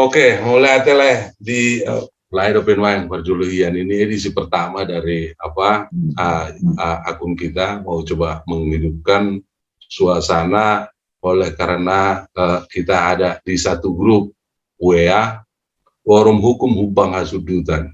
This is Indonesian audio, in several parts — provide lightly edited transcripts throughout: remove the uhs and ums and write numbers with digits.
Oke, mulai ateleh di Live Open Mind Perjulian ini edisi pertama dari akun kita mau coba menghidupkan suasana oleh karena kita ada di satu grup WA Forum Hukum Hubang Hasudutan.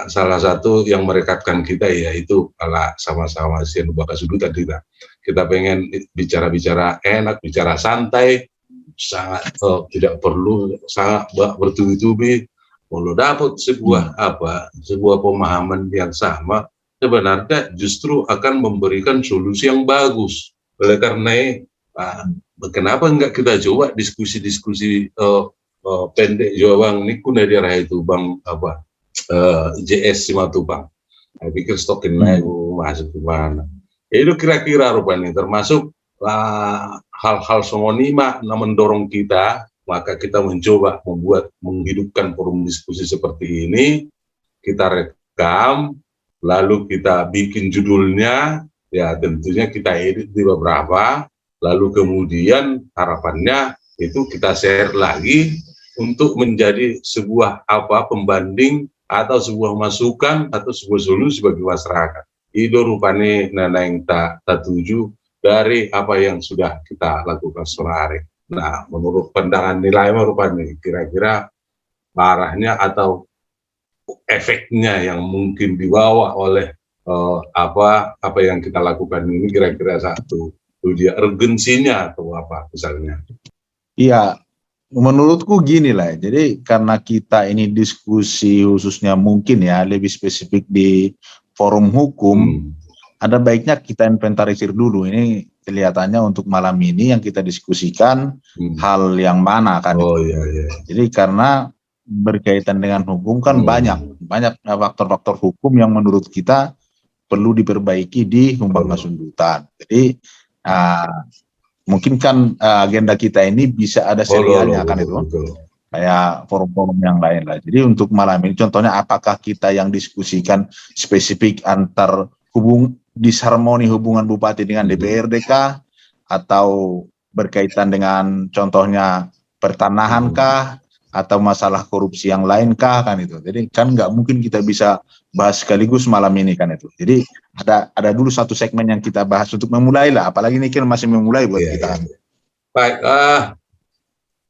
Salah satu yang merekatkan kita yaitu kalau sama-sama Sian Hubang Hasudutan kita pengen bicara-bicara enak, bicara santai, sangat tidak perlu sangat bertubi-tubi. Kalau dapat sebuah pemahaman yang sama, sebenarnya justru akan memberikan solusi yang bagus. Oleh karena kenapa enggak kita coba diskusi-diskusi pendek juga Bang Niku dari daerah itu Bang JS Simatupang. Saya pikir stokin naik masuk ke mana. Itu kira-kira rupanya termasuk hal-hal semonima mendorong kita, maka kita mencoba menghidupkan forum diskusi seperti ini, kita rekam, lalu kita bikin judulnya, ya tentunya kita edit di beberapa, lalu kemudian harapannya itu kita share lagi untuk menjadi sebuah pembanding atau sebuah masukan atau sebuah solusi bagi masyarakat. Itu rupanya nana yang tak tuju dari apa yang sudah kita lakukan sore. Nah, menurut pandangan nilai rupanya kira-kira arahnya atau efeknya yang mungkin dibawa oleh apa yang kita lakukan ini kira-kira satu dia urgensinya atau apa misalnya. Iya, menurutku gini lah. Jadi karena kita ini diskusi khususnya mungkin ya lebih spesifik di forum hukum. Ada baiknya kita inventarisir dulu ini kelihatannya untuk malam ini yang kita diskusikan hal yang mana kan. Iya. Jadi karena berkaitan dengan hukum kan banyak faktor-faktor hukum yang menurut kita perlu diperbaiki di Humbang Hasundutan. Jadi mungkin kan agenda kita ini bisa ada serialnya kan itu. Kayak forum-forum yang lain lah. Jadi untuk malam ini contohnya apakah kita yang diskusikan spesifik antar disharmoni hubungan bupati dengan DPRD kah, atau berkaitan dengan contohnya pertanahan kah, atau masalah korupsi yang lain kah kan itu. Jadi kan nggak mungkin kita bisa bahas sekaligus malam ini kan itu. Jadi ada dulu satu segmen yang kita bahas untuk memulai lah, apalagi ini kan masih memulai buat kita. Baik,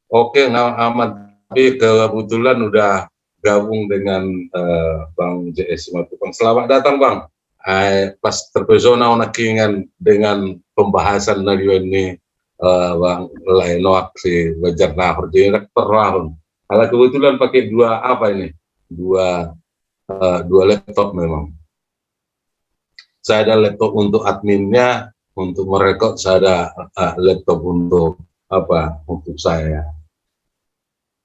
oke, aman. Tapi kebetulan udah gabung dengan Bang JS Simatupang. Selamat datang Bang. Pas terpesona nakingan dengan pembahasan dari ini Bang Lainoak si Bajar Nahor jadi terlahun. Kalau kebetulan pakai dua laptop memang. Saya ada laptop untuk adminnya, untuk merekod saya ada laptop untuk untuk saya.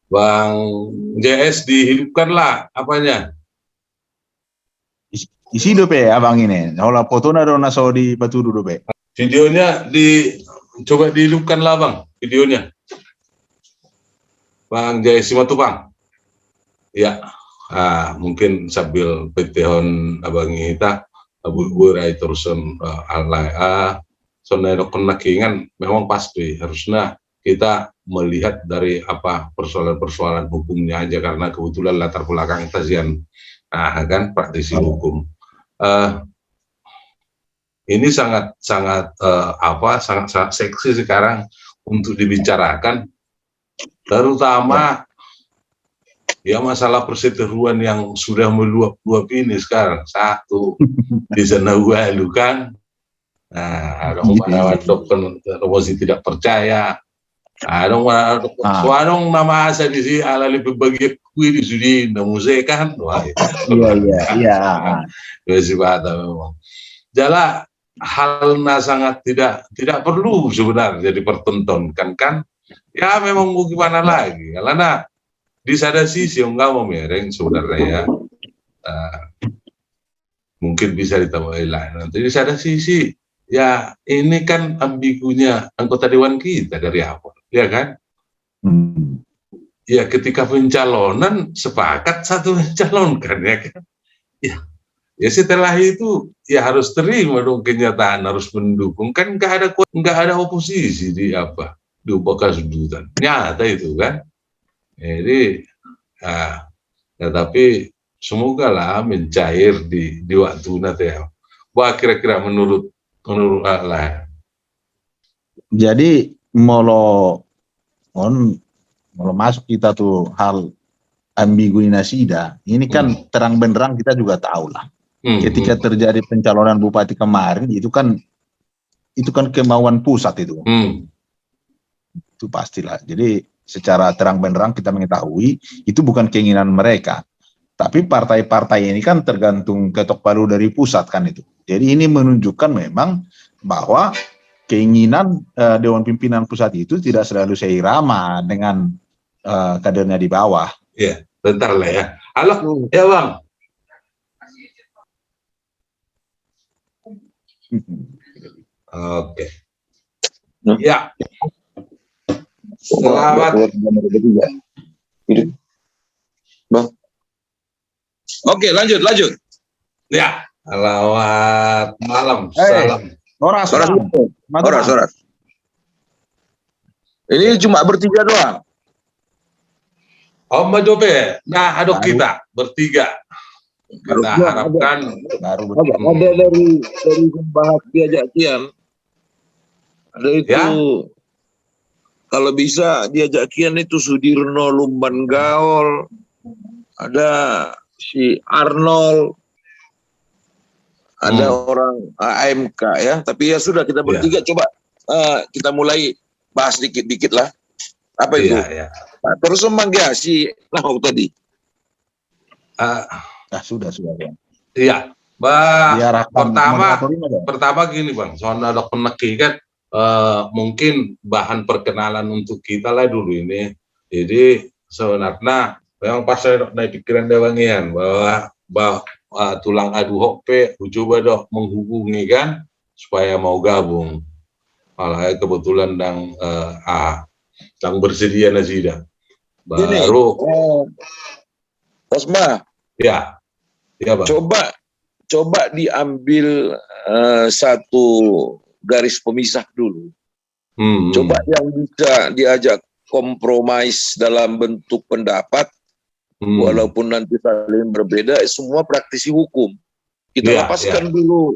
Bang JS dihidupkanlah apanya? Isi dope abang ini. Kalau foto ada naso di batu dope. Videonya coba dihidupkan lah bang, videonya. Bang Jaya Simatupang. Ya, mungkin sambil petihon abang kita, abu terusan alay sonai kenakingan memang pasti harusnya kita melihat dari persoalan-persoalan hukumnya aja karena kebetulan latar belakang kajian kan praktisi hukum. Ini sangat seksi sekarang untuk dibicarakan, terutama ya masalah perseteruan yang sudah meluap-luap ini sekarang. Satu di sana lu kan, ada dokter tidak percaya. Suarong nama asa di sini ala lebih bagi kui di sini musik kan. Iya. Memang. Jala halnya sangat tidak perlu sebenarnya dipertontonkan kan. Ya memang mau gimana lagi. Karena di sana sisi enggak mau mereng sebenarnya ya. Mungkin bisa ditambahin lain. Nanti di sana sisi ya ini kan ambigunya anggota dewan kita dari awal. Ya kan? Ya ketika pencalonan sepakat satu mencalonkan ya kan? Ya setelah itu ya harus terima dong kenyataan, harus mendukung kan nggak ada oposisi di Humbang Hasundutan. Nyata itu kan? Jadi, tapi semoga lah mencair di waktu nanti ya. Wah, kira-kira menurut lah. Jadi molo masuk kita tuh hal ambigu nasida, ini kan terang benderang kita juga tahu lah. Ketika terjadi pencalonan bupati kemarin, itu kan kemauan pusat itu. Itu pastilah. Jadi secara terang benderang kita mengetahui itu bukan keinginan mereka. Tapi partai-partai ini kan tergantung ketok palu dari pusat kan itu. Jadi ini menunjukkan memang bahwa keinginan Dewan Pimpinan Pusat itu tidak selalu seirama dengan kadernya di bawah. Iya, bentar lah ya. Halo, ya Bang. Oke. Ya. Selamat. Bang. Oke, lanjut. Ya, selamat malam. Salam. Horas. Ini cuma bertiga doang. Om Jope, nah ada kita bertiga. Kita harapkan ada dari membahas diajak kian. Ada itu ya? Kalau bisa diajak kian itu Sudirno Lumban Gaol, ada si Arnold, ada orang AMK ya. Tapi ya sudah kita bertiga coba kita mulai bahas dikit-dikit lah. Apa itu? Ya. Terus memanggil si Nahok tadi. Sudah. Iya. Pertama gini Bang, soalnya ada peneki kan mungkin bahan perkenalan untuk kita lah dulu ini. Jadi sebenarnya memang pas saya naik pikiran dewangian bahwa tulang adu hope coba dok menghubungi kan supaya mau gabung. Malah kebetulan yang bersedia nasida. Baru Osma. Ya Bang. Coba diambil satu garis pemisah dulu. Coba yang bisa diajak kompromis dalam bentuk pendapat, walaupun nanti saling berbeda, semua praktisi hukum. Kita lepaskan dulu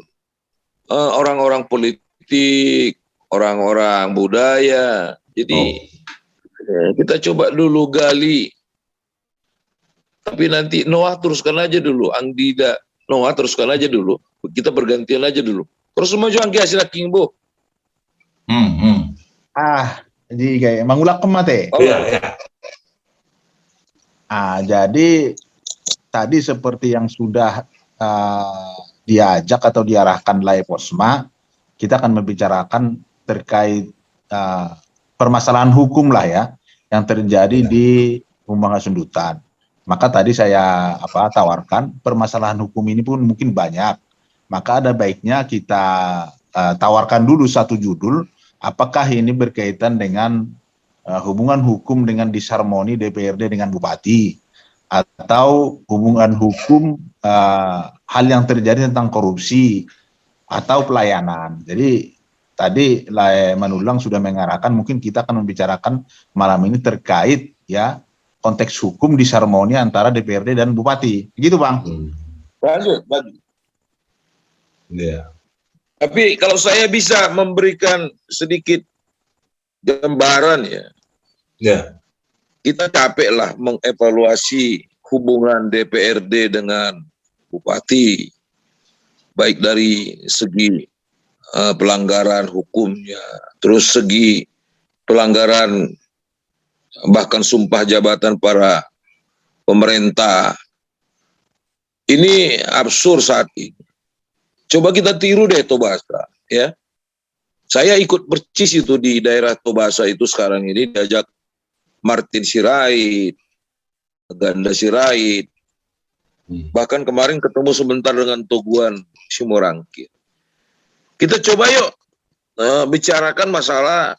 orang-orang politik, orang-orang budaya. Jadi kita coba dulu gali. Tapi nanti Noah teruskan aja dulu, Angdida Noah teruskan aja dulu. Kita bergantian aja dulu. Terus semua jangan kasih Kimbo. Jadi kayak mangulak kemate. Iya. Jadi tadi seperti yang sudah diajak atau diarahkan oleh Posma, kita akan membicarakan terkait permasalahan hukum lah ya yang terjadi di Humbang Hasundutan. Maka tadi saya tawarkan permasalahan hukum ini pun mungkin banyak. Maka ada baiknya kita tawarkan dulu satu judul, apakah ini berkaitan dengan hubungan hukum dengan disharmoni DPRD dengan Bupati, atau hubungan hukum hal yang terjadi tentang korupsi atau pelayanan. Jadi tadi Manulang sudah mengarahkan mungkin kita akan membicarakan malam ini terkait ya konteks hukum disharmoni antara DPRD dan Bupati. Begitu Bang. Lanjut. Ya. Tapi kalau saya bisa memberikan sedikit gambaran ya. Kita capek lah mengevaluasi hubungan DPRD dengan Bupati, baik dari segi pelanggaran hukumnya, terus segi pelanggaran bahkan sumpah jabatan para pemerintah. Ini absurd saat ini. Coba kita tiru deh Tobasa, ya. Saya ikut percis itu di daerah Tobasa itu sekarang ini, diajak Martin Sirait, Ganda Sirait, bahkan kemarin ketemu sebentar dengan Toguan Simorangkir. Kita coba yuk bicarakan masalah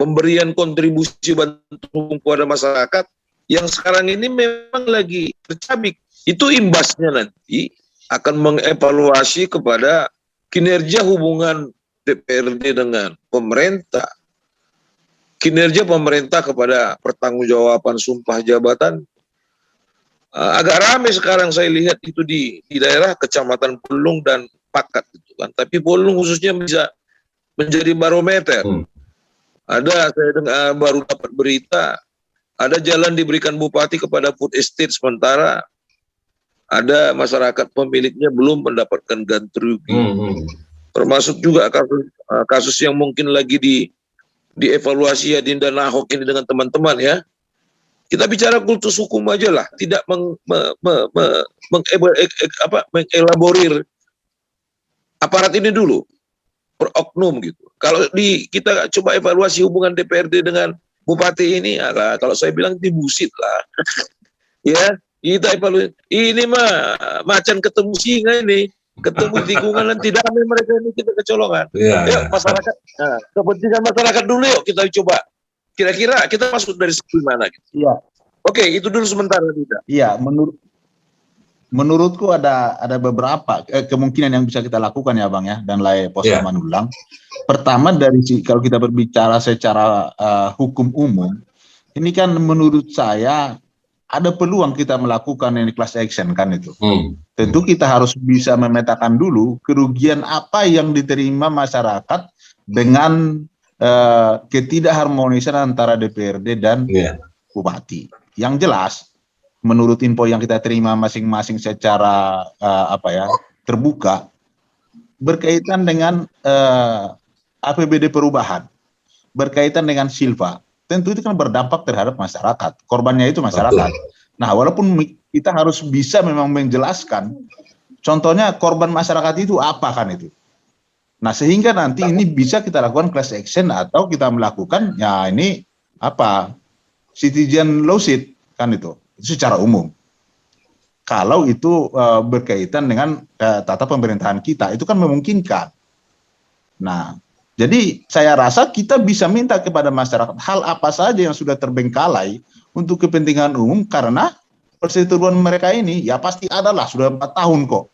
pemberian kontribusi bantuan kepada masyarakat yang sekarang ini memang lagi tercabik. Itu imbasnya nanti akan mengevaluasi kepada kinerja hubungan DPRD dengan pemerintah. kinerja pemerintah kepada pertanggungjawaban sumpah jabatan agak ramai sekarang saya lihat itu di daerah Kecamatan Pulung dan Pakat gitu kan. Tapi Pulung khususnya bisa menjadi barometer. Ada saya dengar baru dapat berita ada jalan diberikan bupati kepada food estate sementara ada masyarakat pemiliknya belum mendapatkan ganti rugi. Termasuk juga kasus yang mungkin lagi dievaluasi ya Dinda Nahok ini dengan teman-teman ya. Kita bicara kultus hukum aja lah, tidak mengelaborir aparat ini dulu per oknum gitu. Kalau kita coba evaluasi hubungan DPRD dengan bupati ini, kalau saya bilang itu bullshit lah. Ya, kita evaluasi. Ini mah macan ketemu singa ini, ketemu tikungan dan tidak ada mereka ini kita kecolongan. Yuk masyarakat, kepentingan masyarakat dulu yuk kita coba. Kira-kira kita masuk dari segi mana? Gitu. Iya. Oke, itu dulu sementara tidak. Iya, menurutku ada beberapa kemungkinan yang bisa kita lakukan ya Bang ya, dan Lai Posa Manulang. Pertama kalau kita berbicara secara hukum umum, ini kan menurut saya ada peluang kita melakukan ini class action kan itu. Tentu kita harus bisa memetakan dulu kerugian apa yang diterima masyarakat dengan ketidakharmonisan antara DPRD dan bupati. Yang jelas, menurut info yang kita terima masing-masing secara terbuka, berkaitan dengan APBD perubahan, berkaitan dengan Silva, tentu itu kan berdampak terhadap masyarakat. Korbannya itu masyarakat. Nah, walaupun kita harus bisa memang menjelaskan, contohnya korban masyarakat itu apa kan itu. Nah, sehingga nanti ini bisa kita lakukan class action atau kita melakukan ya ini citizen lawsuit kan itu secara umum. Kalau itu berkaitan dengan tata pemerintahan kita, itu kan memungkinkan. Nah, jadi saya rasa kita bisa minta kepada masyarakat hal apa saja yang sudah terbengkalai untuk kepentingan umum karena perseteruan mereka ini ya pasti adalah sudah 4 tahun kok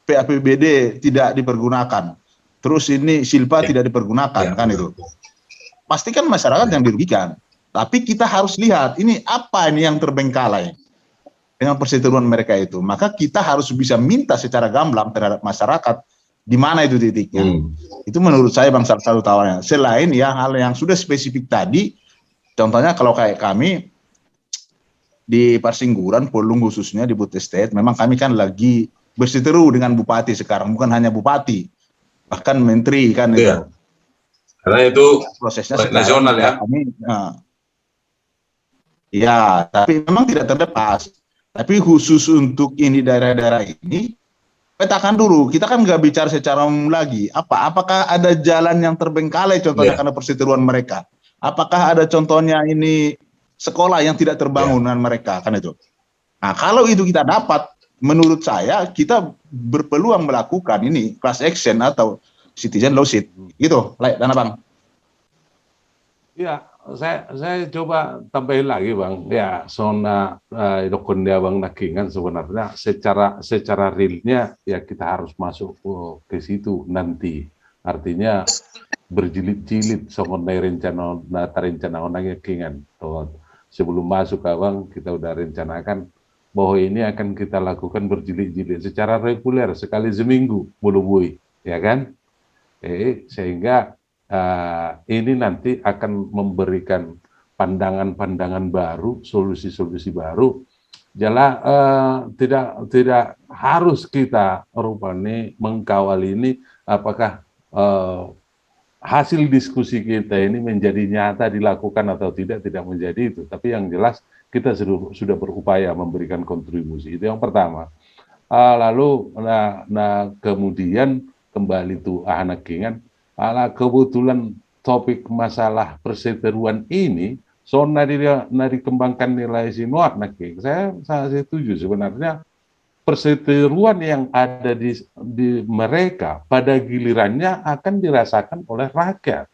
PAPBD tidak dipergunakan. Terus ini Silva tidak dipergunakan kan itu. Pasti kan masyarakat yang dirugikan. Tapi kita harus lihat ini apa ini yang terbengkalai dengan perseteruan mereka itu. Maka kita harus bisa minta secara gamblang terhadap masyarakat di mana itu titiknya. Itu menurut saya Bang salah satu tawarannya. Selain ya hal yang sudah spesifik tadi, contohnya kalau kayak kami di Parsingguran, Polung khususnya di Butet State, memang kami kan lagi berseteru dengan bupati sekarang, bukan hanya bupati, bahkan menteri kan itu. Karena itu prosesnya nasional ya. Kami, ya, tapi memang tidak terlepas. Tapi khusus untuk ini daerah-daerah ini, petakan dulu. Kita kan nggak bicara secara umum lagi. Apakah ada jalan yang terbengkalai contohnya karena perseteruan mereka? Apakah ada contohnya ini sekolah yang tidak terbangun dengan mereka kan itu? Nah, kalau itu kita dapat, menurut saya kita berpeluang melakukan ini class action atau citizen lawsuit. Gitu, Dana Bang. Ya, saya coba tambahin lagi Bang. Ya, zona dokon dia Bang Nakingan sebenarnya secara realnya ya kita harus masuk ke situ nanti. Artinya berjilid-jilid soal rencana onangnya kingan. Sebelum masuk Bang, kita udah rencanakan bahwa ini akan kita lakukan berjilid-jilid secara reguler sekali seminggu boleh ya kan? Sehingga ini nanti akan memberikan pandangan-pandangan baru, solusi-solusi baru. Tidak harus kita rupanya mengkawal ini apakah hasil diskusi kita ini menjadi nyata dilakukan atau tidak menjadi itu. Tapi yang jelas kita sudah berupaya memberikan kontribusi. Itu yang pertama. Lalu kemudian kembali tuh anak kingan. Kebetulan topik masalah perseteruan ini dikembangkan nilai sinuak saya sangat setuju sebenarnya perseteruan yang ada di mereka pada gilirannya akan dirasakan oleh rakyat.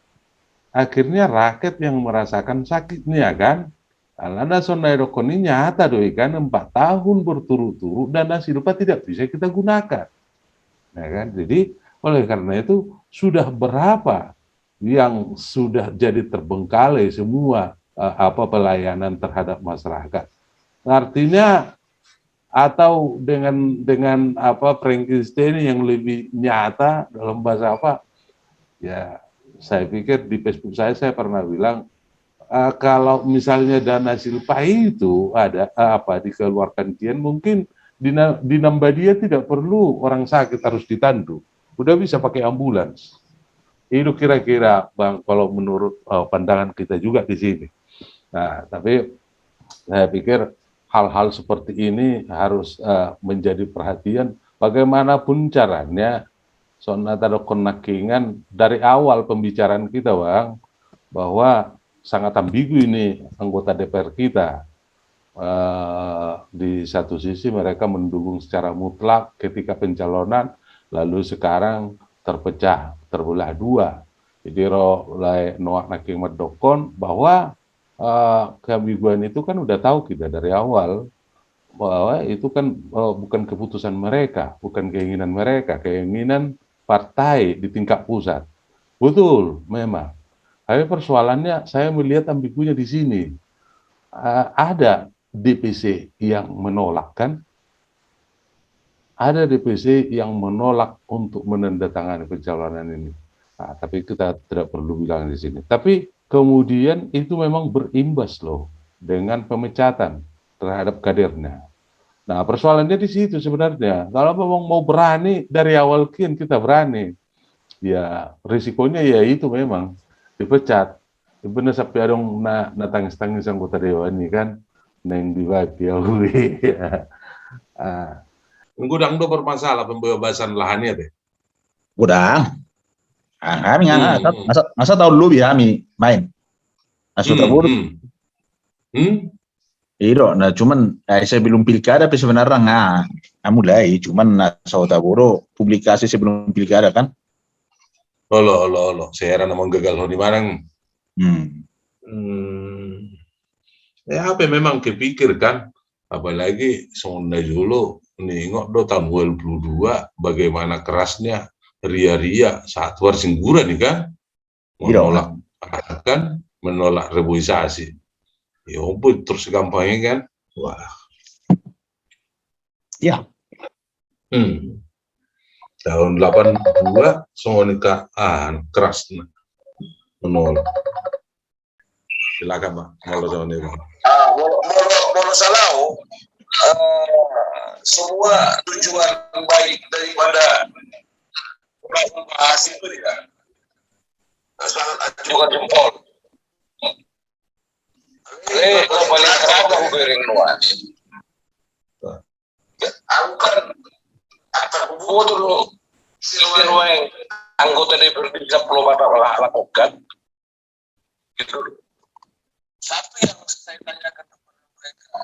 Akhirnya rakyat yang merasakan sakitnya kan. Ada sonai rokon ini nyata doi kan 4 tahun berturut-turut dana Silva tidak bisa kita gunakan. Ya kan? Jadi oleh karena itu sudah berapa yang sudah jadi terbengkalai semua pelayanan terhadap masyarakat. Artinya atau dengan Frankenstein yang lebih nyata dalam bahasa apa? Ya, saya pikir di Facebook saya pernah bilang kalau misalnya dana Silpahi itu ada dikeluarkan kian, mungkin di Nambadia tidak perlu orang sakit harus ditandu, udah bisa pakai ambulans. Itu kira-kira Bang, kalau menurut pandangan kita juga di sini. Nah, tapi saya pikir hal-hal seperti ini harus menjadi perhatian bagaimanapun caranya. Sonata konakingan dari awal pembicaraan kita, Bang, bahwa sangat ambigu ini anggota DPR kita. Di satu sisi mereka mendukung secara mutlak ketika pencalonan, lalu sekarang terbelah dua. Jadi noak naking medokon bahwa keambiguan itu kan udah tahu kita dari awal bahwa itu kan bukan keputusan mereka, bukan keinginan mereka, keinginan partai di tingkat pusat. Betul, memang. Tapi persoalannya saya melihat ambigunya di sini. Ada DPC yang menolak kan? Ada DPC yang menolak untuk menandatangani pencalonan ini. Nah, tapi kita tidak perlu bilang di sini. Tapi kemudian itu memang berimbas loh dengan pemecatan terhadap kadernya. Nah, persoalannya di situ sebenarnya. Kalau memang mau berani dari awal kita berani, ya risikonya ya itu memang dipecat. Benar sampai dong tangis-tangis anggota dewan ini kan, neng dibagi ya. Gudang do bermasalah pembebasan lahannya deh. Gudang. Kami nggak masa tahun lu ya kami main. Sudah buruk. Iya, nah cuman sebelum pilkada tapi sebenarnya nggak mulai, cuman Sautaboro publikasi sebelum pilkada kan. Lo, saya heran mau gagal di mana. Ya apa memang kepikir kan, apalagi sonda dulu nengok do tahun 2022 bagaimana kerasnya ria-ria saat war singgura nih kan, menolak reboisasi. Ya ampun, terus gampangnya kan, wah. Ya. Tahun 82 soalnya keras menolak. Silakan Pak, kalau tahun ini. Salah. Semua tujuan baik daripada membahas itu ya. Sangat ajukan jempol. Kalau balik kerana hubungan luas. Aku kan terbuat dulu silweng anggota DPR bisa perlu lakukan. Gitu. Satu yang saya tanyakan kepada mereka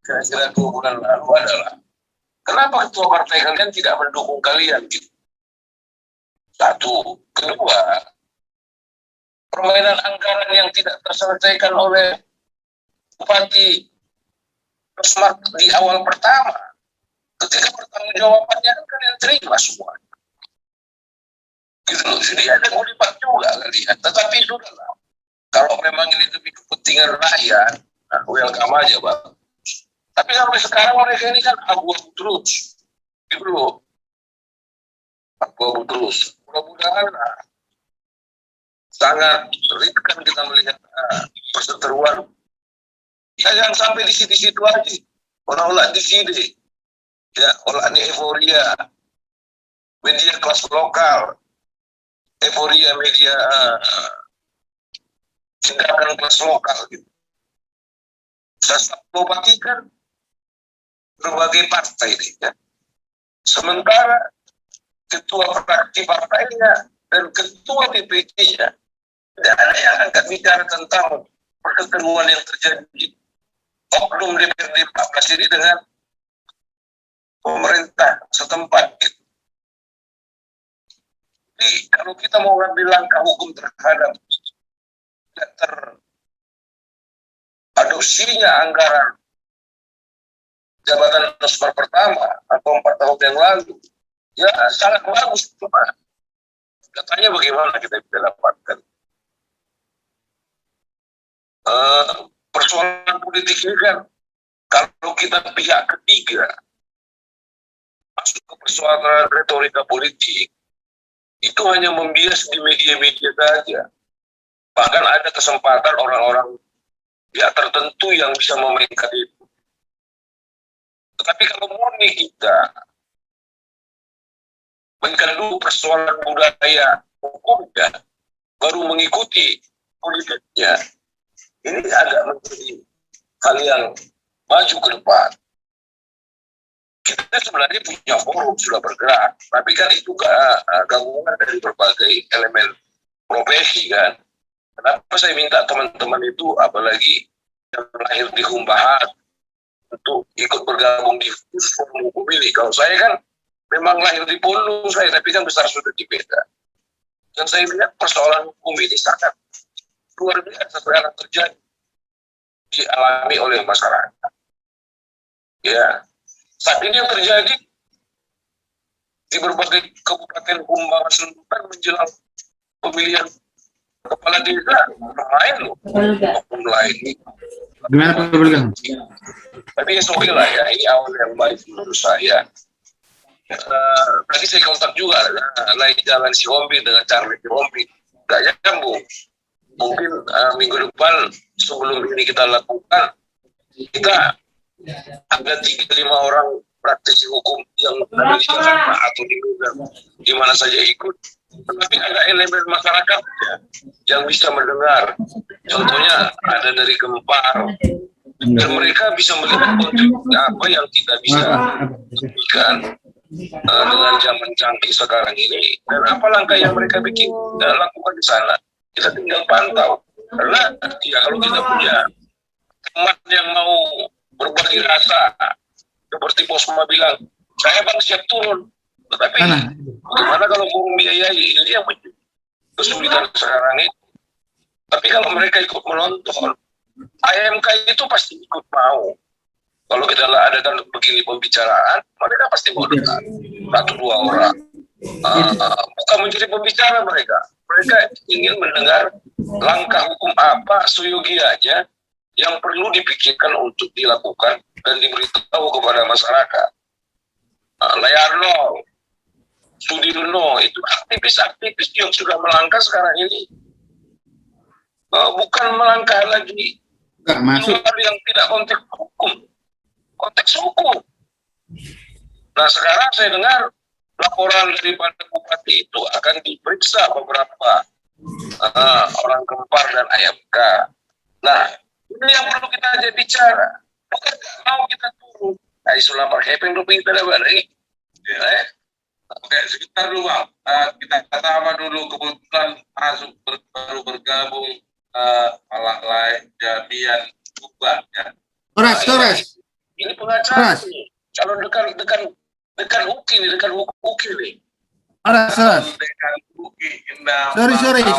kira-kira 2 bulan lalu adalah kenapa ketua partai kalian tidak mendukung kalian? Gitu. Satu. Kedua, permainan anggaran yang tidak terselesaikan oleh Bupati Smart di awal pertama, ketika pertanggung jawabannya kalian terima semua. Gitu loh, jadi ada gulipat juga kalian. Tetapi sudahlah, kalau memang ini demi kepentingan rakyat, welcome aja Bang. Tapi sampai sekarang mereka ini kan abu-abu terus. Gitu loh. Abu-abu terus. Mudah-mudahan sangat riskan kita melihat perseteruan. Ya jangan sampai di situ-situ aja. Olah-olah di sini. Ya, olahnya euforia. Media kelas lokal. Euforia media tindakan kelas lokal gitu. Saya perhatikan berbagai partai ya. Sementara ketua fraksi partainya dan ketua DPD-nya tidak ada yang angkat bicara tentang perseteruan yang terjadi oknum DPRD 14 ini dengan pemerintah setempat gitu. Jadi kalau kita mau ngambil langkah hukum terhadap teradopsinya anggaran jabatan Nosmar pertama atau 4 tahun yang lalu, ya sangat bagus. Cuma datanya bagaimana kita bisa dapatkan? persoalan politik ini kan, kalau kita pihak ketiga masuk ke persoalan retorika politik, itu hanya membias di media-media saja. Bahkan ada kesempatan orang-orang pihak tertentu yang bisa memainkan itu. Tetapi kalau murni kita mainkan dulu persoalan budaya hukumnya, baru mengikuti politiknya, ini agak menjadi hal yang maju ke depan. Kita sebenarnya punya forum sudah bergerak, tapi kan itu gabungan dari berbagai elemen profesi kan. Kenapa saya minta teman-teman itu, apalagi yang lahir di Humbahan, untuk ikut bergabung di forum hukum ini. Kalau saya kan memang lahir di Polu, tapi kan besar sudah di Beda. Dan saya lihat persoalan hukum ini sangat luar biasa sekarang terjadi, dialami oleh masyarakat. Ya, saat ini yang terjadi di berbagai kabupaten Humbang Sundutan menjelang pemilihan kepala desa lain loh, hukum lain. Gimana Pak Bergang? Tapi ya oke lah ya, ini awal yang baik menurut saya. Tadi saya kontak juga lain jalan si Hombi dengan Charlie si Hombi, nggak nyambung. Mungkin minggu depan sebelum ini kita lakukan, kita ada 3-5 orang praktisi hukum yang ada di Jakarta atau di mana saja ikut. Tetapi ada elemen masyarakat ya, yang bisa mendengar. Contohnya ada dari Gempar, dan mereka bisa melihat kontribusi apa yang kita bisa berikan dengan zaman canggih sekarang ini, dan apa langkah yang mereka bikin dan lakukan di sana. Kita tinggal pantau, karena ya kalau kita punya teman yang mau berbagi rasa, seperti Posma bilang, saya bang siap turun, tetapi bagaimana kalau mau membiayai, ini yang kesulitan sekarang ini. Tapi kalau mereka ikut menonton, AMK itu pasti ikut mau. Kalau kita adakan begini pembicaraan, mereka pasti mau dengar 1-2 orang. Bukan menjadi pembicara mereka. Mereka ingin mendengar langkah hukum apa seyogianya yang perlu dipikirkan untuk dilakukan dan diberitahu kepada masyarakat. Layarno, Sudirno, itu aktivis-aktivis yang sudah melangkah sekarang ini. Bukan melangkah lagi yang tidak konteks hukum. Konteks hukum. Nah sekarang saya dengar laporan daripada bupati itu akan diperiksa beberapa orang Gempar dan AMK. Nah ini yang perlu kita bicara. Bukan mau kita turun. Nah isulah perhepeng dulu kita dapat ini. Oke, sebentar dulu Bang. Kita pertama dulu kebetulan masuk baru bergabung Alak Jamian Ubah ya. Kores. Ini pengacara nih. Kalau dekan UKI nih, dekan UKI nih. Dekan UKI. Sorry.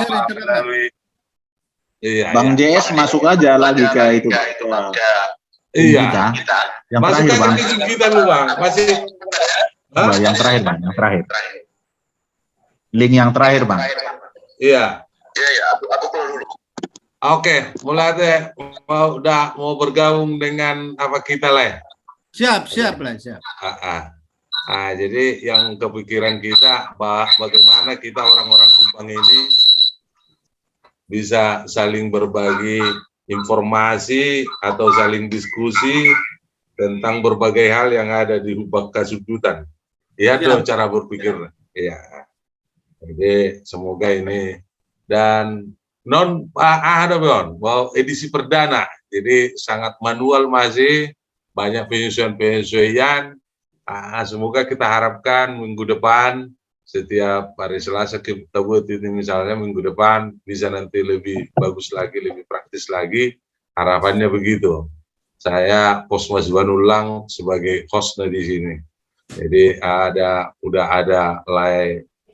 Iya, Bang JS masuk aja lagi ke itu. Iya. Yang Masuk terakhir Bang. ke kita dulu Bang. Masih. Yang terakhir Bang, yang terakhir. Link yang terakhir Bang. Iya. Iya, aku keluar dulu. Oke, mulai deh. Mau bergabung dengan apa kita lah. Siap lah. Jadi yang kepikiran kita bagaimana kita orang-orang Kupang ini bisa saling berbagi informasi atau saling diskusi tentang berbagai hal yang ada di Hubak Kasudutan. Ya, itu cara berpikir. Ya. Jadi semoga ini dan ada bahwa edisi perdana, jadi sangat manual masih banyak penyesuaian. Semoga kita harapkan minggu depan setiap hari Selasa kita buat ini misalnya minggu depan bisa nanti lebih bagus lagi, lebih praktis lagi. Harapannya begitu. Saya Posma Zibanulang sebagai hostnya di sini. Jadi udah ada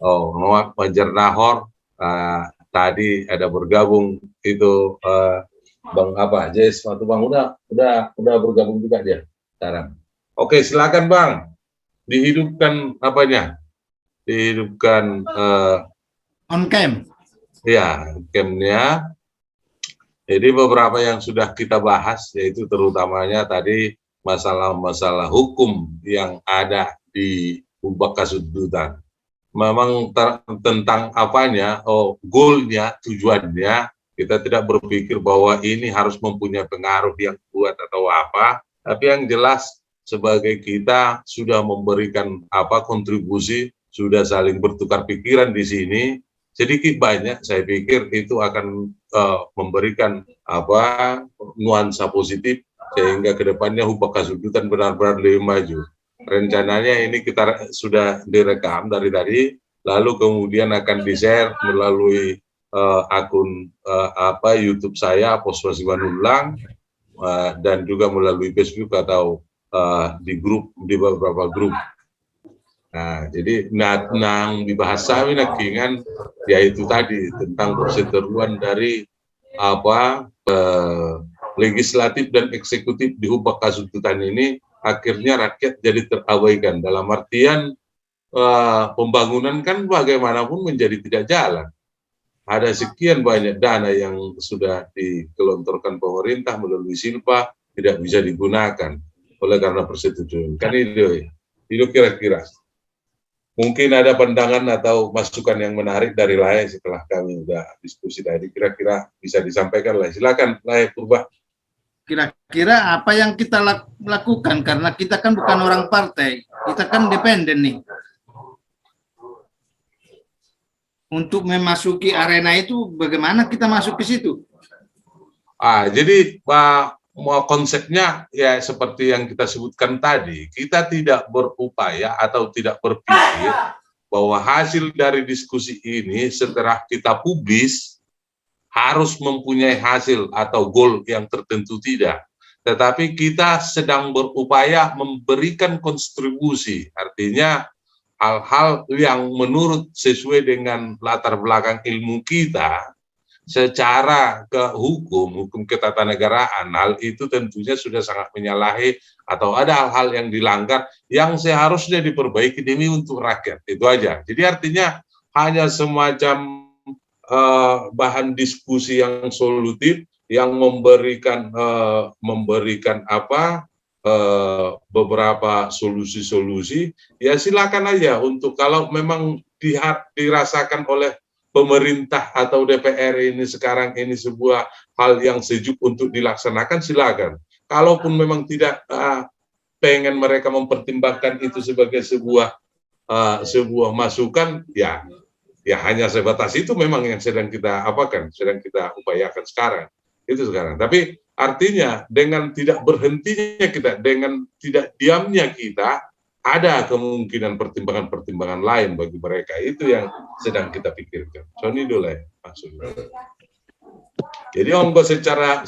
Noak Panjernahor. Tadi ada bergabung itu Bang Jess atau Bang udah bergabung juga dia sekarang. Oke, silakan Bang. Dihidupkan apanya? Dihidupkan on cam. Ya, camnya. Jadi beberapa yang sudah kita bahas, yaitu terutamanya tadi masalah-masalah hukum yang ada di Hubak Kasudutan. Memang tentang apanya, goalnya, tujuannya, kita tidak berpikir bahwa ini harus mempunyai pengaruh yang kuat atau apa, tapi yang jelas sebagai kita sudah memberikan kontribusi, sudah saling bertukar pikiran di sini, sedikit banyak saya pikir itu akan memberikan nuansa positif sehingga kedepannya Hubak Kasudutan benar-benar lebih maju. Rencananya ini kita sudah direkam dari tadi, lalu kemudian akan di-share melalui akun YouTube saya, Poswa Simanulang, dan juga melalui Facebook atau di beberapa grup. Nah, jadi yang dibahas kami nakingan yaitu tadi tentang perseteruan dari legislatif dan eksekutif di Hubak Kasudutan ini, akhirnya rakyat jadi terabaikan. Dalam artian pembangunan kan bagaimanapun menjadi tidak jalan. Ada sekian banyak dana yang sudah digelontorkan pemerintah melalui Silpa tidak bisa digunakan oleh karena persetujuan. Kan itu kira-kira. Mungkin ada pandangan atau masukan yang menarik dari Lai setelah kami sudah diskusi tadi. Kira-kira bisa disampaikan, Lai. Silakan, Lai Purba. Kira-kira apa yang kita lakukan, karena kita kan bukan orang partai, kita kan independen nih. Untuk memasuki arena itu, bagaimana kita masuk ke situ? Jadi konsepnya ya seperti yang kita sebutkan tadi, kita tidak berupaya atau tidak berpikir bahwa hasil dari diskusi ini setelah kita publis harus mempunyai hasil atau goal yang tertentu, tidak. Tetapi kita sedang berupaya memberikan kontribusi, artinya hal-hal yang menurut sesuai dengan latar belakang ilmu kita, secara hukum ketatanegaraan, hal itu tentunya sudah sangat menyalahi atau ada hal-hal yang dilanggar yang seharusnya diperbaiki demi untuk rakyat. Itu aja. Jadi artinya hanya semacam bahan diskusi yang solutif yang memberikan beberapa solusi-solusi. Ya silakan aja untuk kalau memang dirasakan oleh pemerintah atau DPR ini sekarang ini sebuah hal yang sejuk untuk dilaksanakan, silakan. Kalaupun memang tidak pengen mereka mempertimbangkan itu sebagai sebuah masukan, ya hanya sebatas itu memang yang sedang kita sedang kita upayakan sekarang. Itu sekarang. Tapi artinya dengan tidak berhentinya kita, dengan tidak diamnya kita, ada kemungkinan pertimbangan-pertimbangan lain bagi mereka. Itu yang sedang kita pikirkan. Sony dulu maksudnya. Jadi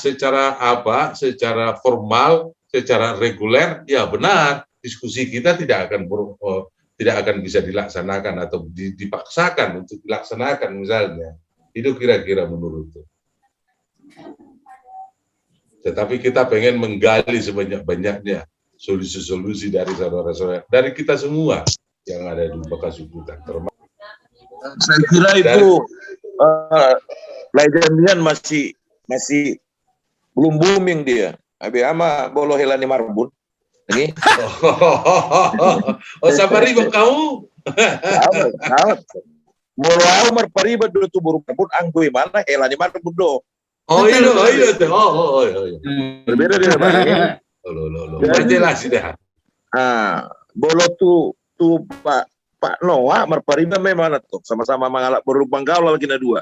secara formal, secara reguler, ya benar, diskusi kita tidak akan bisa dilaksanakan atau dipaksakan untuk dilaksanakan misalnya. Itu kira-kira menurutku. Tetapi kita pengen menggali sebanyak-banyaknya solusi-solusi dari saudara-saudara, dari kita semua yang ada di Hubak Kasudutan. Saya kira itu Laidemian masih belum booming dia. Abi ama bolo helani marbun. Ini. Sabari kamu. Bolo au marpariba do tu buru marbun anggo mana helani marbun do. Iya. Berbeda dia Bang. Jelas dah. Bolo tu Pak Noah marpariba memang tuh sama-sama mengalak berlubang gaul lagi na dua.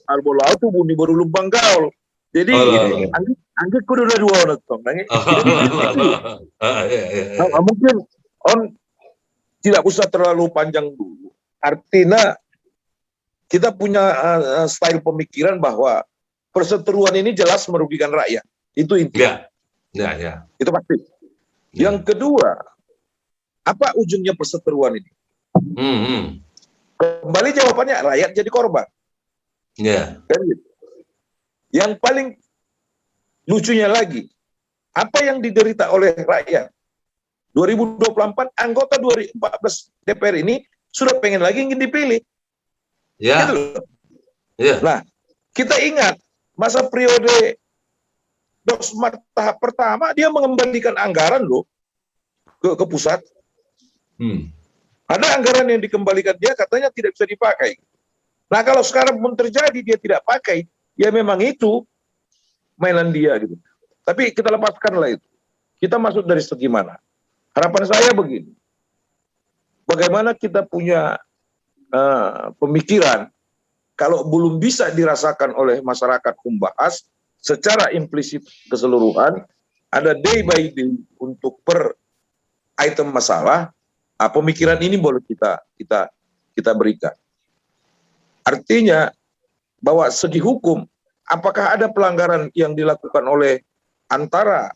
Al bola tu bunyi berlubang gaul. Jadi angkat kudu ada dua orang tuh. Mungkin tidak usah terlalu panjang dulu. Artinya kita punya style pemikiran bahwa perseteruan ini jelas merugikan rakyat. Itu intinya. Ya. Itu pasti. Yang kedua, apa ujungnya perseteruan ini? Kembali jawabannya, rakyat jadi korban. Kan gitu. Yang paling lucunya lagi, apa yang diderita oleh rakyat? 2024 anggota 2014 DPR ini sudah pengen lagi ingin dipilih. Ya. Gitu loh. Ya. Nah, kita ingat masa periode Dok Smart tahap pertama dia mengembalikan anggaran loh ke pusat. Ada anggaran yang dikembalikan dia katanya tidak bisa dipakai. Nah, kalau sekarang pun terjadi dia tidak pakai, ya memang itu mainan dia gitu. Tapi kita lepaskanlah itu. Kita masuk dari segi mana? Harapan saya begini. Bagaimana kita punya pemikiran kalau belum bisa dirasakan oleh masyarakat Humbahas secara implisit keseluruhan, ada day by day untuk per item masalah, pemikiran ini boleh kita berikan. Artinya bahwa segi hukum, apakah ada pelanggaran yang dilakukan oleh antara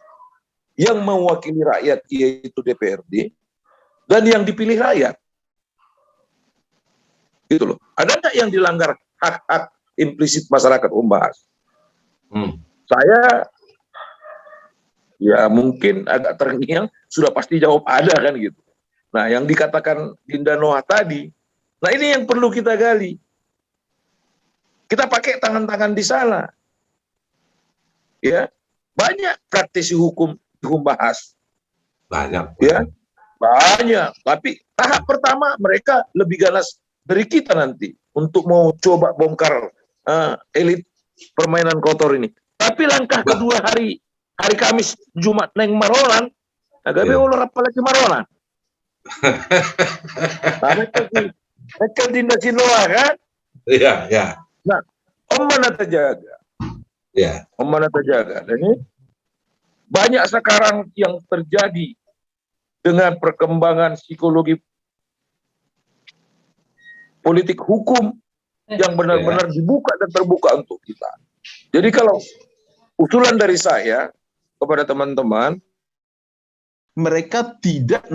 yang mewakili rakyat yaitu DPRD dan yang dipilih rakyat? Gitu loh. Ada nggak yang dilanggar hak-hak implisit masyarakat Humbahas? Saya ya mungkin agak terngiang, sudah pasti jawab ada kan gitu. Nah, yang dikatakan Dinda Noah tadi, nah ini yang perlu kita gali. Kita pakai tangan-tangan di sana. Ya, banyak praktisi hukum di Humbahas. Banyak. Ya, banyak. Tapi tahap pertama mereka lebih ganas dari kita nanti untuk mau coba bongkar elit permainan kotor ini. Tapi langkah kedua hari Kamis Jumat neng Marolan, agak ular apalagi Marolan. Mereka Dinda Sinoa kan? Iya, ya. Nah, Om mana terjaga? Ya. Om mana terjaga? Dan ini banyak sekarang yang terjadi dengan perkembangan psikologi politik hukum yang benar-benar dibuka dan terbuka untuk kita. Jadi kalau usulan dari saya kepada teman-teman, mereka tidak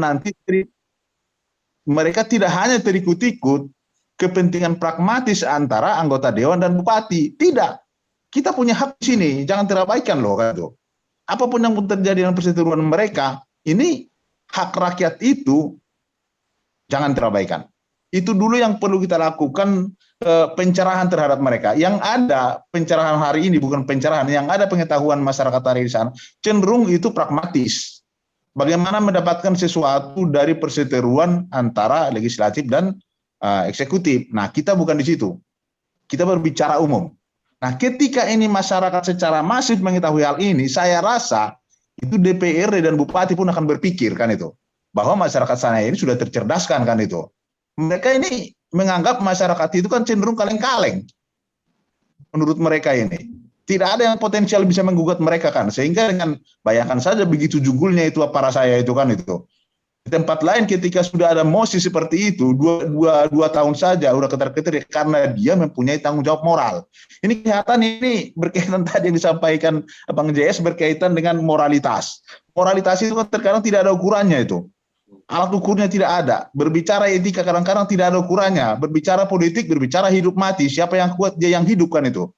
hanya terikut-ikut kepentingan pragmatis antara anggota dewan dan bupati. Tidak. Kita punya hak di sini, jangan terabaikan loh kan itu. Apapun yang terjadi dengan perseteruan mereka, ini hak rakyat itu jangan terabaikan. Itu dulu yang perlu kita lakukan, pencerahan terhadap mereka. Yang ada pencerahan hari ini bukan pencerahan, yang ada pengetahuan masyarakat hari di sana cenderung itu pragmatis. Bagaimana mendapatkan sesuatu dari perseteruan antara legislatif dan eksekutif. Nah, kita bukan di situ. Kita berbicara umum. Nah, ketika ini masyarakat secara masif mengetahui hal ini, saya rasa itu DPRD dan bupati pun akan berpikir kan itu, bahwa masyarakat sana ini sudah tercerdaskan kan itu. Mereka ini menganggap masyarakat itu kan cenderung kaleng-kaleng. Menurut mereka ini tidak ada yang potensial bisa menggugat mereka kan, sehingga dengan bayangkan saja begitu jugulnya itu para saya itu kan itu. Di tempat lain ketika sudah ada mosi seperti itu, dua tahun saja udah ketar-ketir karena dia mempunyai tanggung jawab moral. Ini kelihatan ini berkaitan tadi yang disampaikan Bang JS berkaitan dengan moralitas. Moralitas itu kan terkadang tidak ada ukurannya itu. Alat ukurnya tidak ada. Berbicara etika kadang-kadang tidak ada ukurannya. Berbicara politik, berbicara hidup mati. Siapa yang kuat, dia yang hidup kan itu.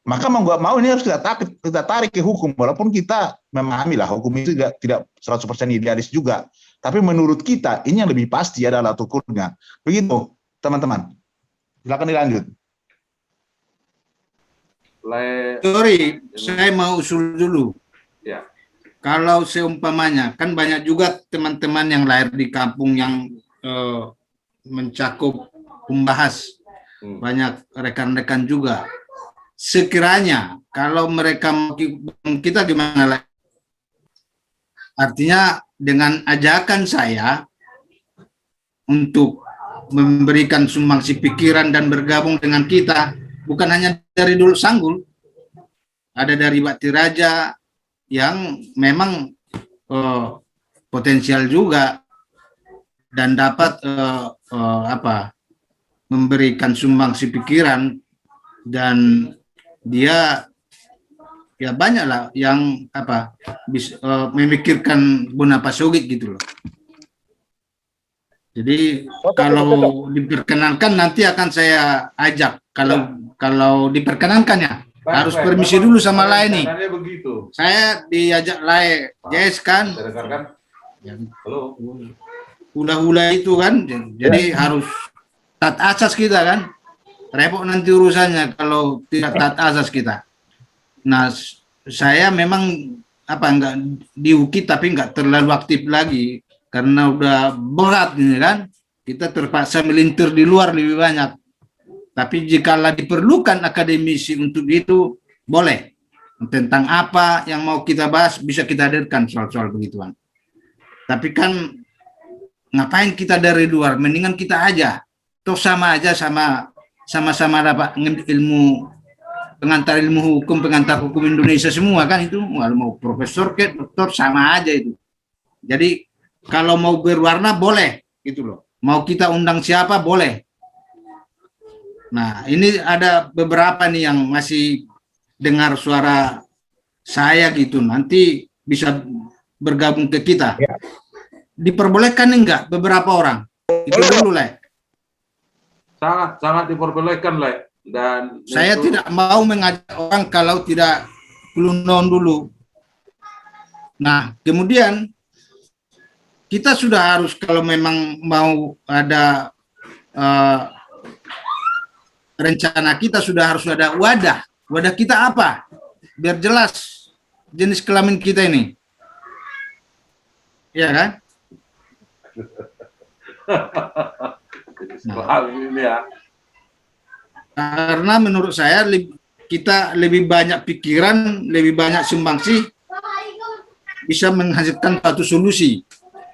Maka mau nggak mau ini harus kita tarik ke hukum. Walaupun kita memahami lah hukum itu tidak 100% idealis juga. Tapi menurut kita ini yang lebih pasti adalah alat ukurnya. Begitu teman-teman. Silakan dilanjut. Sorry, saya mau usul dulu. Ya. Kalau seumpamanya, kan banyak juga teman-teman yang lahir di kampung yang mencakup Humbahas. Banyak rekan-rekan juga. Sekiranya, kalau mereka, kita gimana? Artinya dengan ajakan saya untuk memberikan sumbangsi pikiran dan bergabung dengan kita, bukan hanya dari Dulu Sanggul, ada dari Bakti Raja, yang memang potensial juga dan dapat memberikan sumbangsi pikiran, dan dia ya banyaklah yang bisa memikirkan Bonapasogit gitu loh. Jadi kalau diperkenankan nanti akan saya ajak, kalau diperkenankan ya. Harus permisi dulu sama Lai nih. Saya diajak Lai Jess kan. Halo. Hula-hula itu kan. Jadi harus taat asas kita kan. repot nanti urusannya kalau tidak taat azas kita. Nah, saya memang enggak di UKI tapi enggak terlalu aktif lagi karena udah berat ini kan. Kita terpaksa melintir di luar lebih banyak. Tapi jikalau diperlukan akademisi untuk itu, boleh. Tentang apa yang mau kita bahas bisa kita hadirkan soal-soal begituan. Tapi kan ngapain kita dari luar? Mendingan kita aja. Toh sama aja sama-sama dapat ilmu, pengantar ilmu hukum, pengantar hukum Indonesia semua kan itu. Mau profesor ke doktor sama aja itu. Jadi kalau mau berwarna boleh gitu loh. Mau kita undang siapa boleh. Nah, ini ada beberapa nih yang masih dengar suara saya gitu, nanti bisa bergabung ke kita. Ya. Diperbolehkan enggak beberapa orang? Itu dulu, Le. Sangat diperbolehkan, Le. Dan saya itu tidak mau mengajak orang kalau tidak belum known dulu. Nah, kemudian kita sudah harus kalau memang mau ada rencana kita sudah harus ada wadah. Wadah kita apa? Biar jelas jenis kelamin kita ini. Ya kan? Karena menurut saya kita lebih banyak pikiran, lebih banyak sumbangsi bisa menghasilkan satu solusi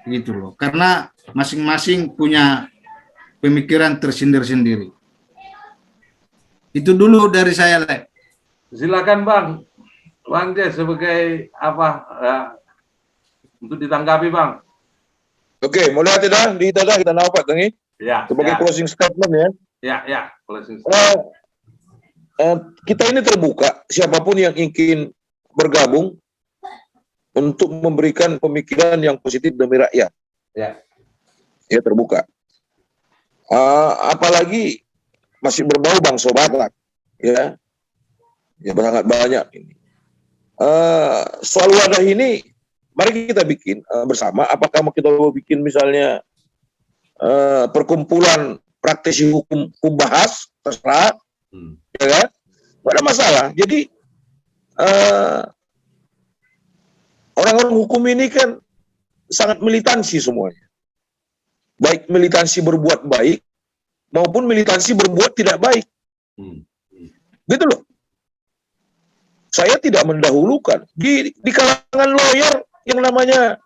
gitu loh. Karena masing-masing punya pemikiran tersendiri-sendiri. Itu dulu dari saya, Le. Silakan Bang Jess sebagai apa untuk ditanggapi, Bang. Oke, mulai tidak kita nampak ini. Ya. Sebagai closing statement ya. Ya, closing statement. Kita ini terbuka, siapapun yang ingin bergabung untuk memberikan pemikiran yang positif demi rakyat. Ya. Ya, terbuka. Apalagi masih berbau bangsa Batak, ya sangat banyak ini. Soal wadah ini, mari kita bikin bersama. Apakah mau kita bikin misalnya perkumpulan praktisi hukum bahas, terserah, ya kan? Tidak ada masalah. Jadi orang-orang hukum ini kan sangat militansi semuanya. Baik militansi berbuat baik, maupun militansi berbuat tidak baik. Gitu loh. Saya tidak mendahulukan. Di kalangan lawyer yang namanya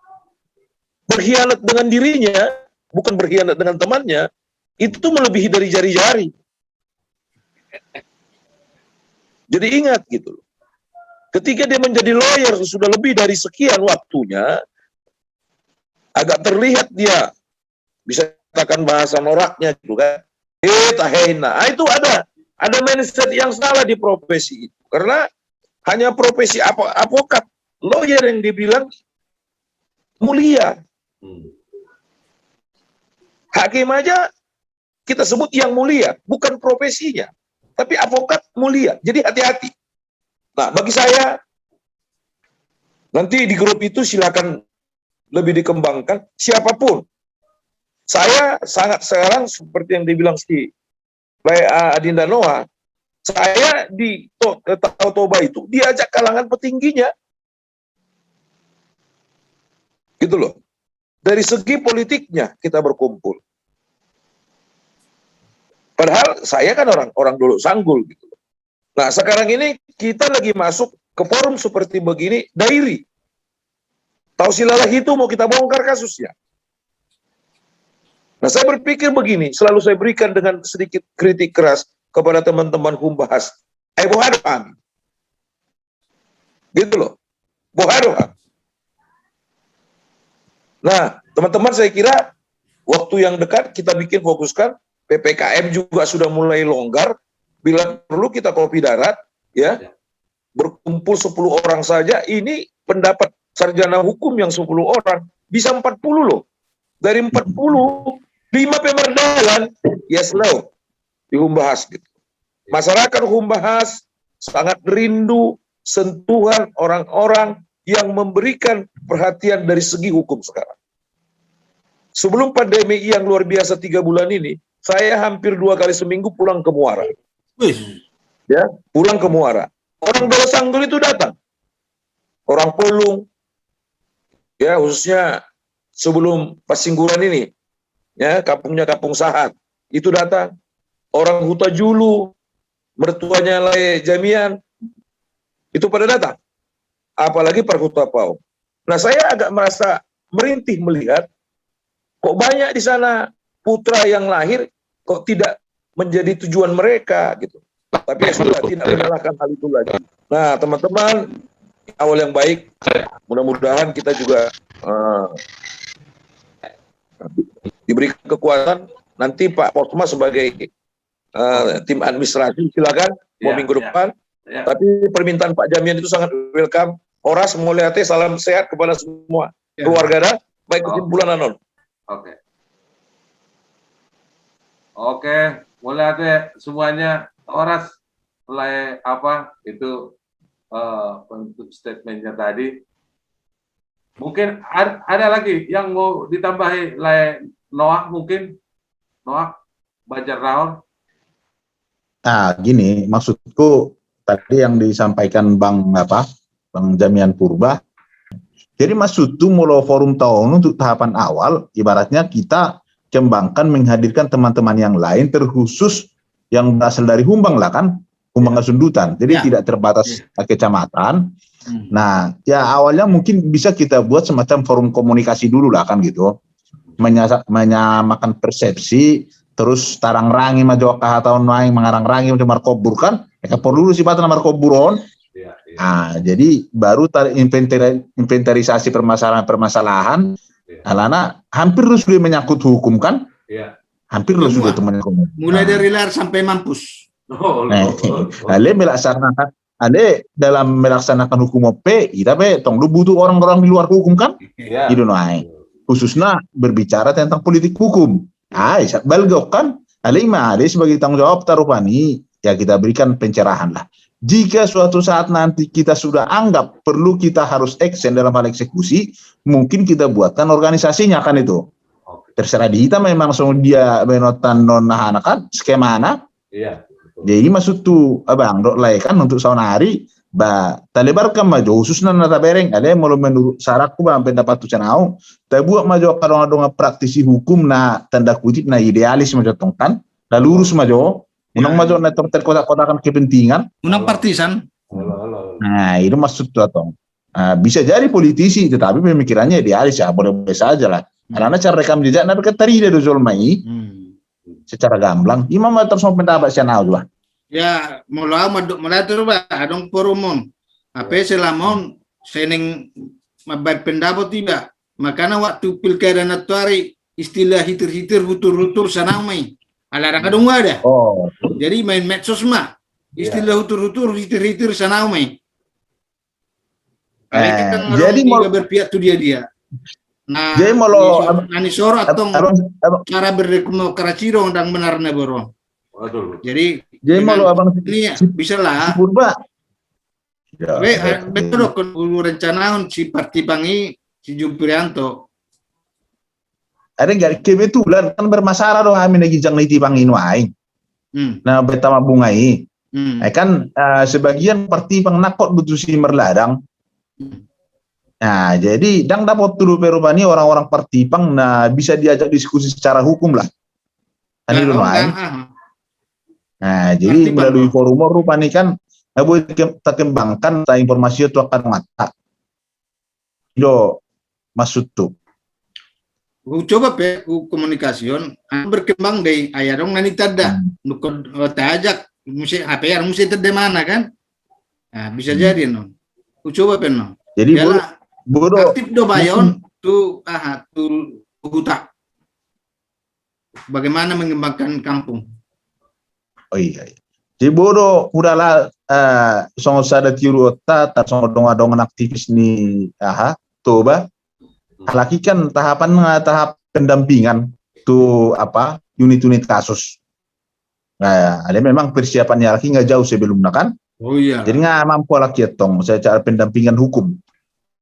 berkhianat dengan dirinya, bukan berkhianat dengan temannya, itu tuh melebihi dari jari-jari. Jadi ingat gitu loh. Ketika dia menjadi lawyer sudah lebih dari sekian waktunya, agak terlihat dia bisa katakan bahasa noraknya gitu kan. Itu ada mindset yang salah di profesi itu. Karena hanya profesi advokat, lawyer yang dibilang mulia. Hakim aja kita sebut yang mulia, bukan profesinya. Tapi advokat mulia, jadi hati-hati. Nah, bagi saya, nanti di grup itu silakan lebih dikembangkan, siapapun. Saya sangat sekarang seperti yang dibilang si Adinda Noah, saya di Toba itu diajak kalangan petingginya. Gitu loh. Dari segi politiknya kita berkumpul. Padahal saya kan orang dulu sanggul gitu. Nah, sekarang ini kita lagi masuk ke forum seperti begini, dairi. Tausilalah itu mau kita bongkar kasusnya. Nah, saya berpikir begini, selalu saya berikan dengan sedikit kritik keras kepada teman-teman Humbahas. Bohadohan. Gitu loh. Bohadohan. Nah, teman-teman saya kira waktu yang dekat kita bikin fokuskan, PPKM juga sudah mulai longgar, bila perlu kita kopi darat, ya, berkumpul 10 orang saja, ini pendapat sarjana hukum yang 10 orang, bisa 40 loh. Dari 40, 5 pemerdalan, yes loh, di Humbahas gitu. Masyarakat Humbahas sangat rindu sentuhan orang-orang yang memberikan perhatian dari segi hukum sekarang. Sebelum pandemi yang luar biasa 3 bulan ini, saya hampir 2 kali seminggu pulang ke Muara. Wih, Ya, pulang ke Muara. Orang Bala Sanggul itu datang. Orang Pelung, ya khususnya sebelum Pasingguran ini, ya kampungnya Kampung Sahat, itu datang. Orang Huta Julu, mertuanya Lai Jamian, itu pada datang. Apalagi Perhuta Pau. Nah, saya agak merasa merintih melihat kok banyak di sana putra yang lahir kok tidak menjadi tujuan mereka gitu. Tapi ya sudah, tidak menyalahkan hal itu lagi. Nah, teman-teman, awal yang baik, mudah-mudahan kita juga diberi kekuatan. Nanti Pak Posma sebagai tim administrasi silakan mau minggu depan. Tapi permintaan Pak Jamian itu sangat welcome. Horas Mulyate, salam sehat kepada semua keluarga. Baik kesimpulan Anon. Oke, Mulyate semuanya. Horas itu untuk statementnya tadi. Mungkin ada lagi yang mau ditambahi Noah mungkin? Noah Banjar Raon. Nah, gini, maksudku tadi yang disampaikan Bang Jamian Purba. Jadi maksud itu mulai forum tahun untuk tahapan awal, ibaratnya kita kembangkan menghadirkan teman-teman yang lain terkhusus yang berasal dari Humbang lah kan, Humbang Kasundutan. Jadi tidak terbatas kecamatan. Nah, ya awalnya mungkin bisa kita buat semacam forum komunikasi dulu lah kan gitu. Menyamakan persepsi, terus tarang rangi maju tahun lain mengarang rangi macam markobur kan, mereka perlu sifatan markoburon. Nah, jadi baru inventarisasi permasalahan. Alana hampir sudah menyangkut hukum kan? Hampir sudah temannya hukum. Mulai dari lahir sampai mampus. Dalam melaksanakan hukum OP, tapi tong lu butuh orang-orang di luar hukum kan? Itu naik. Khususnya berbicara tentang politik hukum. Balgok kan? Ale sebagai tanggung jawab tarupani, ya kita berikan pencerahan lah. Jika suatu saat nanti kita sudah anggap perlu kita harus action dalam hal eksekusi, mungkin kita buatkan organisasinya kan itu. Terserah kita memang dia menotan non kan skema anak. Jadi maksud tuh abang dok kan untuk saunari talebarkan maju khususnya nata bereng ada yang menurut syaratku bang pendapat tu cenau tapi buat maju kadang-kadang praktisi hukum na tanda kutip na idealis maju tongkan lalu lurus maju unang maju na terkotak-kotakan kepentingan unang partisan. Nah itu maksud tuh atong bisa jadi politisi tetapi pemikirannya idealis ya boleh-boleh saja lah karena cara rekam jejak na berkatari dari Zolmai secara gamblang imam terus mau pendapat cenau juga. Ya, mulai terus adong porumon. Apa selamon seneng mabat pendapat tidak. Makanya waktu pilkada natuari istilah hitir-hitir hutur-hutur sanamai. Alarang kadung ada. Jadi main medsos mah istilah hutur-hutur hitir-hitir sanamai. Jadi mau berpihak tuh dia. Nah, jadi mau anisoro atau cara berdemokrasi dong dan benarnya borong. Jadi malu abang ini bisa lah. Purba. Betul kalau rencana si Partipangi si Jumprianto. Ada nggak kebetulan kan bermasalah dong kami lagi jangan Tipangi nuai. Nah betama bungai. Kan sebagian Partipang nakot butuh si merladang. Nah jadi dang dapat dulu perubani orang-orang Partipang nah bisa diajak diskusi secara hukum lah. Ani nuai. Nah, jadi melalui forum rupanya kan boleh kita kembangkan informasi itu akan mata. Itu maksud tuh. Coba komunikasiun berkembang deh ayah dong nanti tada nukon tajak mesti apa ya mesti tada mana kan? Nah, bisa jadi non. Coba no. Jadi bodoh aktif do bayon tuh huta. Bagaimana mengembangkan kampung? Oh iya. Jadi bodoh udahlah songo sada tiruota tak songo donga aktivis ni toba. Laki kan tahap pendampingan tuh unit-unit kasus. Nah, ada memang persiapannya lagi nggak jauh sebelumnya kan? Oh iya. Jadi nggak mampu lagi tong saya cara pendampingan hukum.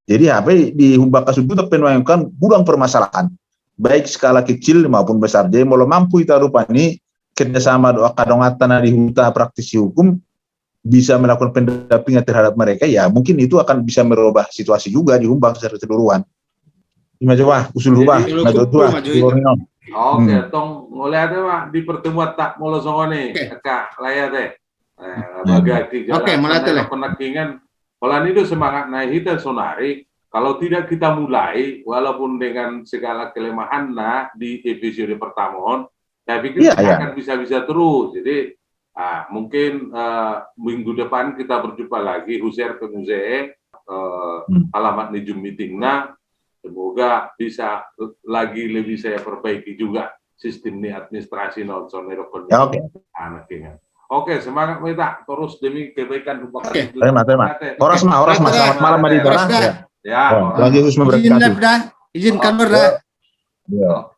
Jadi di Humbang Kasundutan penwayangkan gudang permasalahan. baik skala kecil maupun besar. Jadi kalau mampu kita rupani kerjasama doa kadongatan di huta praktisi hukum bisa melakukan pendampingan terhadap mereka, ya mungkin itu akan bisa merubah situasi juga di Humbang secara keseluruhan. Ima coba usul ubah, Oke, tong mulai ada Pak di pertemuan tak molo songone, Kak layar deh. Bagi jalan penakingan, kalau itu semangat naik kita sonari. Kalau tidak kita mulai, walaupun dengan segala kelemahan di episode pertama, saya pikir akan bisa-bisa terus. Jadi mungkin minggu depan kita berjumpa lagi, Huser ke Musee, alamat di Zoom meeting. Semoga bisa lagi lebih saya perbaiki juga sistem ini administrasi nonsonero. Oke, semangat kita terus demi kebaikan Humbang. Terima. Horas mas, selamat malam Mari. Ya. Tuhan Yesus memberkati. Izin kabar dah. Ya.